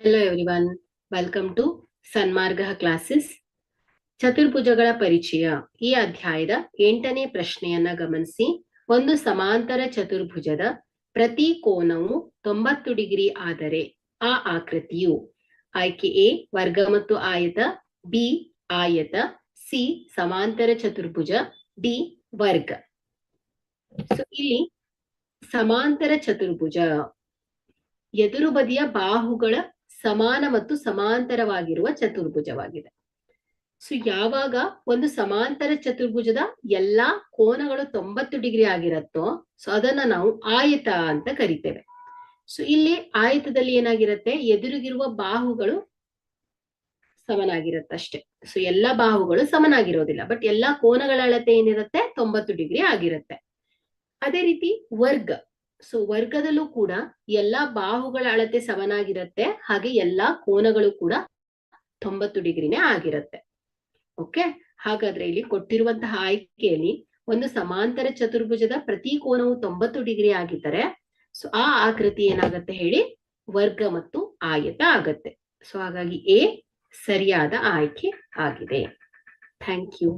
Hello everyone, welcome to Sanmarga classes. ಚತುರ್ಭುಜಗಳ ಪರಿಚಯ. ಈ ಅಧ್ಯಾಯದ 8ನೇ ಪ್ರಶ್ನೆಯನ್ನ ಗಮನಿಸಿ. ಒಂದು ಸಮಾಂತರ ಚತುರ್ಭುಜದ ಪ್ರತಿ ಕೋನವು 90 ಡಿಗ್ರಿ ಆದರೆ ಆ ಆಕೃತಿಯು ಆಯ್ಕೆ ಎ ವರ್ಗ ಮತ್ತು ಆಯತ, ಬಿ ಆಯತ, ಸಿ ಸಮಾಂತರ ಚತುರ್ಭುಜ, ಡಿ ವರ್ಗ. ಸೊ ಇಲ್ಲಿ ಸಮಾಂತರ ಚತುರ್ಭುಜ ಎದುರು ಬದಿಯ ಬಾಹುಗಳ ಸಮಾನ ಮತ್ತು ಸಮಾಂತರವಾಗಿರುವ ಚತುರ್ಭುಜವಾಗಿದೆ. ಸೊ ಯಾವಾಗ ಒಂದು ಸಮಾಂತರ ಚತುರ್ಭುಜದ ಎಲ್ಲಾ ಕೋನಗಳು 90 ಡಿಗ್ರಿ ಆಗಿರತ್ತೋ ಸೊ ಅದನ್ನ ನಾವು ಆಯತ ಅಂತ ಕರಿತೇವೆ. ಸೊ ಇಲ್ಲಿ ಆಯತದಲ್ಲಿ ಏನಾಗಿರುತ್ತೆ, ಎದುರಿಗಿರುವ ಬಾಹುಗಳು ಸಮನಾಗಿರತ್ತಷ್ಟೇ. ಸೊ ಎಲ್ಲಾ ಬಾಹುಗಳು ಸಮನಾಗಿರೋದಿಲ್ಲ, ಬಟ್ ಎಲ್ಲಾ ಕೋನಗಳ ಅಳತೆ ಏನಿರುತ್ತೆ 90 ಡಿಗ್ರಿ ಆಗಿರುತ್ತೆ. ಅದೇ ರೀತಿ ವರ್ಗ. ಸೊ ವರ್ಗದಲ್ಲೂ ಕೂಡ ಎಲ್ಲಾ ಬಾಹುಗಳ ಅಳತೆ ಸಮನಾಗಿರುತ್ತೆ, ಹಾಗೆ ಎಲ್ಲಾ ಕೋನಗಳು ಕೂಡ 90 ಡಿಗ್ರಿನೇ ಆಗಿರುತ್ತೆ. ಓಕೆ, ಹಾಗಾದ್ರೆ ಇಲ್ಲಿ ಕೊಟ್ಟಿರುವಂತಹ ಆಯ್ಕೆಯಲ್ಲಿ ಒಂದು ಸಮಾಂತರ ಚತುರ್ಭುಜದ ಪ್ರತಿ ಕೋನವು 90 ಡಿಗ್ರಿ ಆಗಿದ್ದರೆ ಸೊ ಆ ಆಕೃತಿ ಏನಾಗತ್ತೆ ಹೇಳಿ, ವರ್ಗ ಮತ್ತು ಆಯತ ಆಗತ್ತೆ. ಸೊ ಹಾಗಾಗಿ ಎ ಸರಿಯಾದ ಆಯ್ಕೆ ಆಗಿದೆ. Thank you.